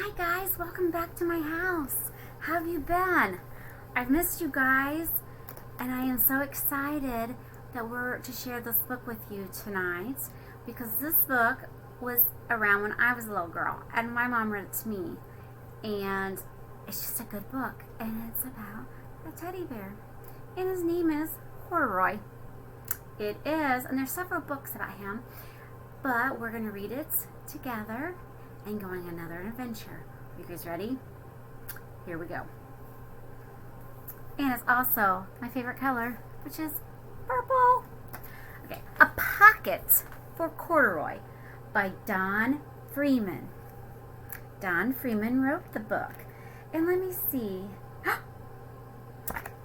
Hi guys, welcome back to my house. How have you been? I've missed you guys, and I am so excited that we're to share this book with you tonight because this book was around when I was a little girl and my mom read it to me, and it's just a good book, and it's about a teddy bear, and his name is Corduroy. It is, and there's several books about him, but we're going to read it together and go on another adventure. Are you guys ready? Here we go. And it's also my favorite color, which is purple. Okay, A Pocket for Corduroy by Freeman. Freeman wrote the book. And let me see.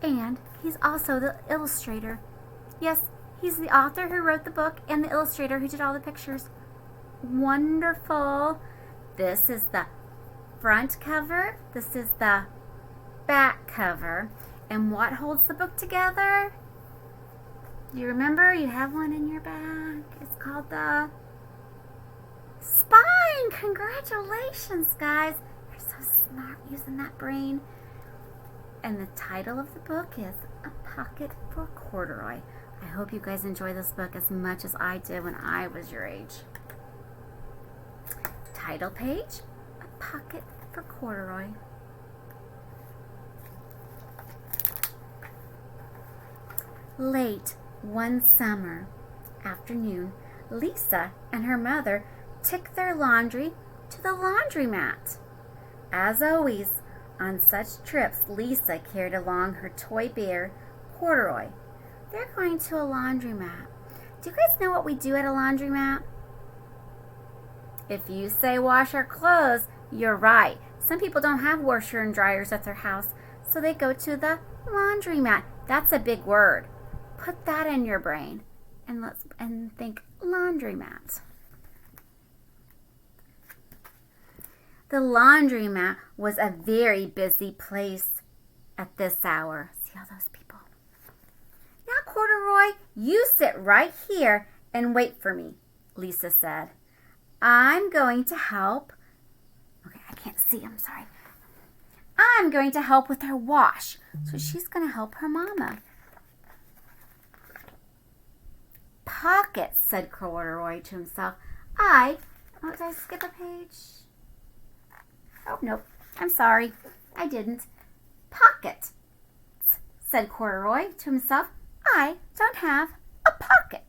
And he's also the illustrator. Yes, he's the author who wrote the book and the illustrator who did all the pictures. Wonderful. This is the front cover. This is the back cover. And what holds the book together? You remember? You have one in your bag. It's called the spine. Congratulations, guys. You're so smart using that brain. And the title of the book is A Pocket for Corduroy. I hope you guys enjoy this book as much as I did when I was your age. Title page, A Pocket for Corduroy. Late one summer afternoon, Lisa and her mother took their laundry to the laundromat. As always, on such trips, Lisa carried along her toy bear, Corduroy. They're going to a laundromat. Do you guys know what we do at a laundromat? If you say wash our clothes, you're right. Some people don't have washer and dryers at their house, so they go to the laundromat. That's a big word. Put that in your brain and think laundromat. The laundromat was a very busy place at this hour. See all those people? Now, Corduroy, you sit right here and wait for me, Lisa said. I'm going to help. Okay, I can't see. I'm sorry. I'm going to help with her wash. So she's going to help her mama. Pockets, said Corduroy to himself. Oh, did I skip a page? Oh, nope. I'm sorry. I didn't. Pockets, said Corduroy to himself. I don't have a pocket.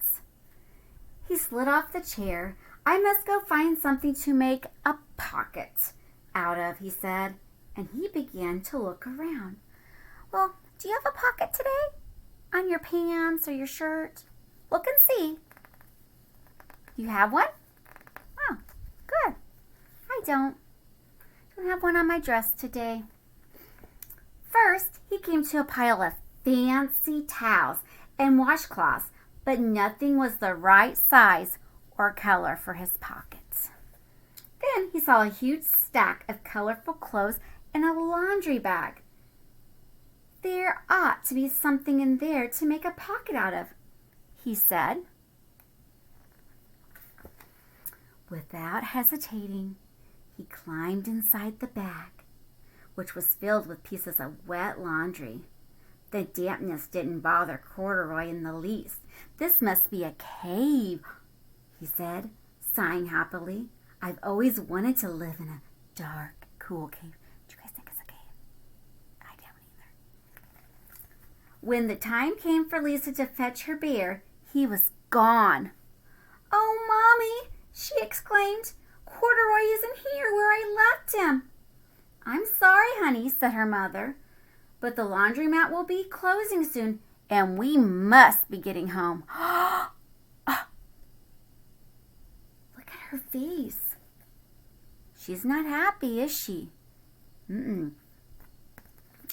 He slid off the chair. I must go find something to make a pocket out of, he said, and he began to look around. Well, do you have a pocket today? On your pants or your shirt? Look and see. You have one? Oh, good. I don't have one on my dress today. First, he came to a pile of fancy towels and washcloths, but nothing was the right size or color for his pockets. Then he saw a huge stack of colorful clothes in a laundry bag. There ought to be something in there to make a pocket out of, he said. Without hesitating, he climbed inside the bag, which was filled with pieces of wet laundry. The dampness didn't bother Corduroy in the least. This must be a cave, he said, sighing happily. I've always wanted to live in a dark, cool cave. Do you guys think it's a cave? I don't either. When the time came for Lisa to fetch her bear, he was gone. Oh, Mommy, she exclaimed. Corduroy isn't here where I left him. I'm sorry, honey, said her mother, but the laundromat will be closing soon, and we must be getting home. Look at her face. She's not happy, is she?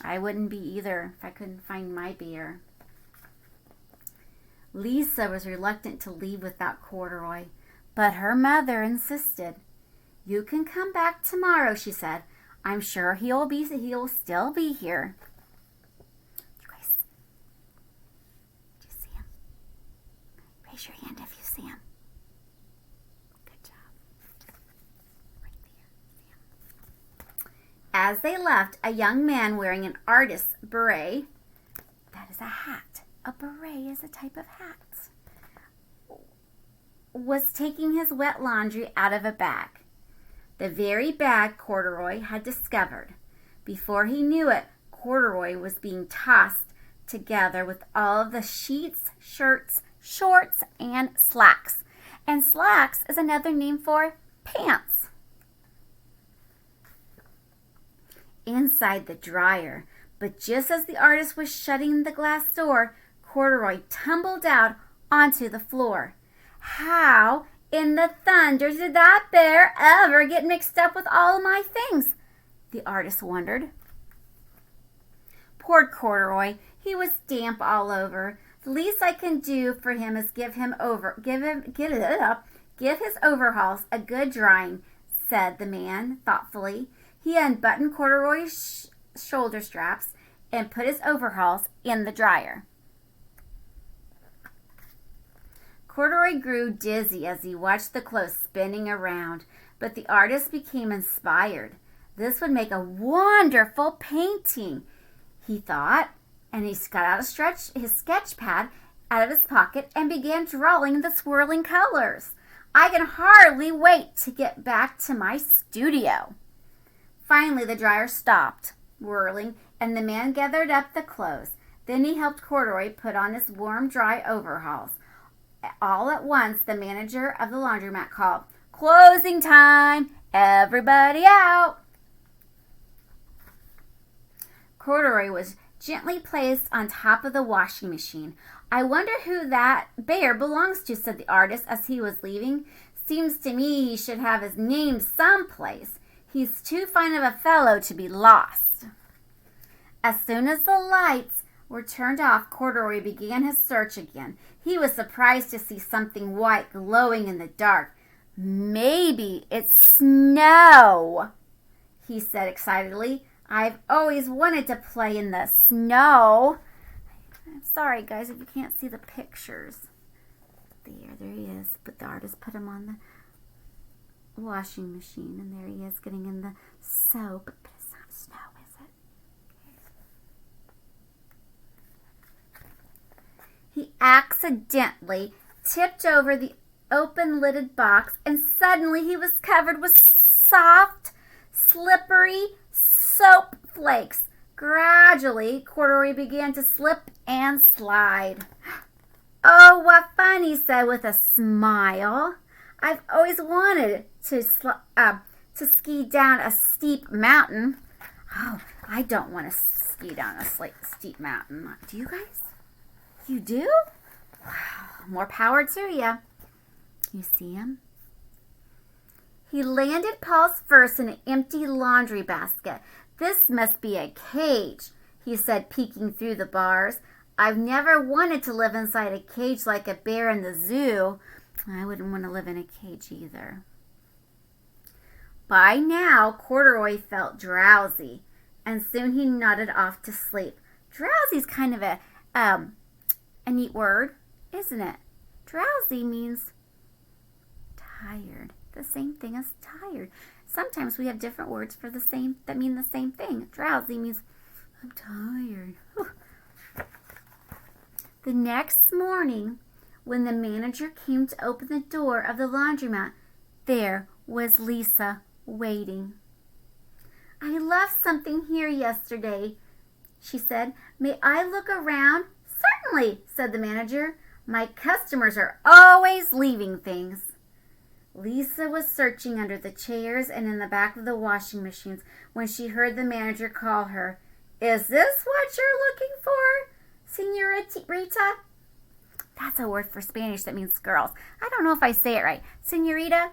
I wouldn't be either if I couldn't find my bear. Lisa was reluctant to leave without Corduroy, but her mother insisted. You can come back tomorrow, she said. I'm sure he'll still be here. You guys, do you see him? Raise your hand if you see him. Good job. Right there. See him? as they left, a young man wearing an artist's beret, that is a hat, a beret is a type of hat, was taking his wet laundry out of a bag. The very bag Corduroy had discovered. Before he knew it, Corduroy was being tossed together with all of the sheets, shirts, shorts, and slacks. And slacks is another name for pants. Inside the dryer, but just as the artist was shutting the glass door, Corduroy tumbled out onto the floor. How in the thunder did that bear ever get mixed up with all of my things? The artist wondered. Poor Corduroy, he was damp all over. The least I can do for him is give his overalls a good drying, said the man thoughtfully. He unbuttoned Corduroy's shoulder straps and put his overalls in the dryer. Corduroy grew dizzy as he watched the clothes spinning around, but the artist became inspired. This would make a wonderful painting, he thought, and he got out his sketch pad out of his pocket and began drawing the swirling colors. I can hardly wait to get back to my studio. Finally, the dryer stopped whirling, and the man gathered up the clothes. Then he helped Corduroy put on his warm, dry overalls. All at once, the manager of the laundromat called, "Closing time! Everybody out!" Corduroy was gently placed on top of the washing machine. "I wonder who that bear belongs to," said the artist as he was leaving. "Seems to me he should have his name someplace. He's too fine of a fellow to be lost." As soon as the lights were turned off, Corduroy began his search again. He was surprised to see something white glowing in the dark. "Maybe it's snow," he said excitedly. "I've always wanted to play in the snow." I'm sorry, guys, if you can't see the pictures. There he is. But the artist put him on the washing machine, and there he is getting in the soap. But it's not snow, is it? He accidentally tipped over the open-lidded box, and suddenly he was covered with soft, slippery soap flakes. Gradually, Corduroy began to slip and slide. "Oh, what fun," he said with a smile. "I've always wanted to ski down a steep mountain." Oh, I don't want to ski down a steep mountain. Do you guys? You do? Wow, more power to you. You see him? He landed paws first in an empty laundry basket. "This must be a cage," he said, peeking through the bars. "I've never wanted to live inside a cage like a bear in the zoo." I wouldn't want to live in a cage either. By now, Corduroy felt drowsy, and soon he nodded off to sleep. Drowsy's kind of a neat word, isn't it? Drowsy means tired. The same thing as tired. Sometimes we have different words for that mean the same thing. Drowsy means I'm tired. Whew. The next morning, when the manager came to open the door of the laundromat, there was Lisa waiting. "I left something here yesterday," she said. "May I look around?" "Certainly," said the manager. "My customers are always leaving things." Lisa was searching under the chairs and in the back of the washing machines when she heard the manager call her. "Is this what you're looking for, Señorita?" That's a word for Spanish that means girls. I don't know if I say it right. Señorita?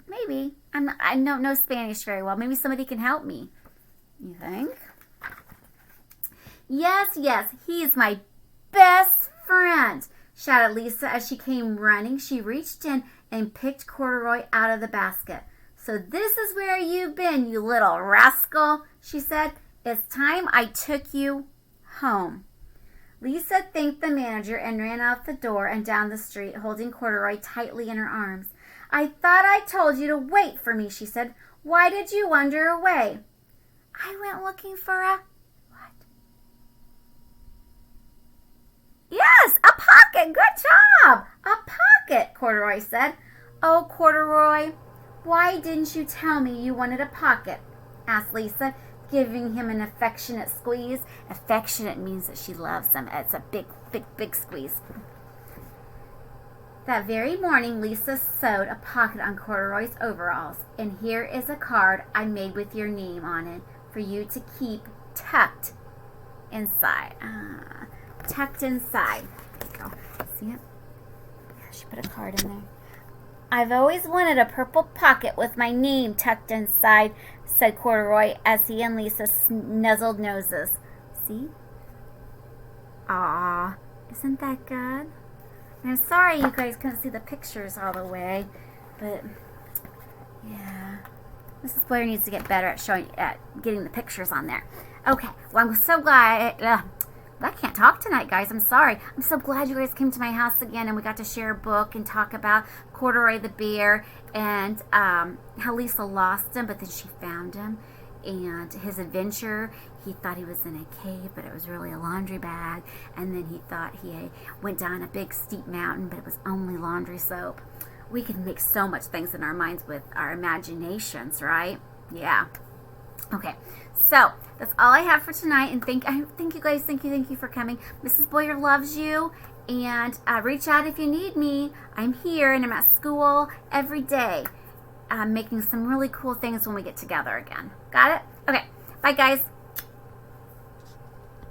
Maybe. I don't know Spanish very well. Maybe somebody can help me. You think? Yes, he's my best friend," shouted Lisa as she came running. She reached in and picked Corduroy out of the basket. "So this is where you've been, you little rascal," she said. "It's time I took you home." Lisa thanked the manager and ran out the door and down the street, holding Corduroy tightly in her arms. "I thought I told you to wait for me," she said. "Why did you wander away?" I went looking for a what? Yes, a pocket. Good job. A pocket, Corduroy said. Oh, Corduroy, why didn't you tell me you wanted a pocket? Asked Lisa, giving him an affectionate squeeze. Affectionate means that she loves him. It's a big, big, big squeeze. That very morning, Lisa sewed a pocket on Corduroy's overalls. And here is a card I made with your name on it for you to keep tucked inside. Tucked inside. There you go. See it? Yeah, she put a card in there. I've always wanted a purple pocket with my name tucked inside, said Corduroy as he and Lisa nuzzled noses. See? Aw, isn't that good? I'm sorry you guys couldn't see the pictures all the way, but yeah, Mrs. Blair needs to get better at getting the pictures on there. Okay, well, I'm so glad. I can't talk tonight, guys. I'm sorry. I'm so glad you guys came to my house again and we got to share a book and talk about Corduroy the bear and how Lisa lost him, but then she found him. And his adventure, he thought he was in a cave, but it was really a laundry bag. And then he thought he went down a big steep mountain, but it was only laundry soap. We can make so much things in our minds with our imaginations, right? Yeah. Okay, so that's all I have for tonight. And thank you guys. Thank you for coming. Mrs. Boyer loves you. And reach out if you need me. I'm here and I'm at school every day. Making some really cool things when we get together again. Got it? Okay. Bye, guys.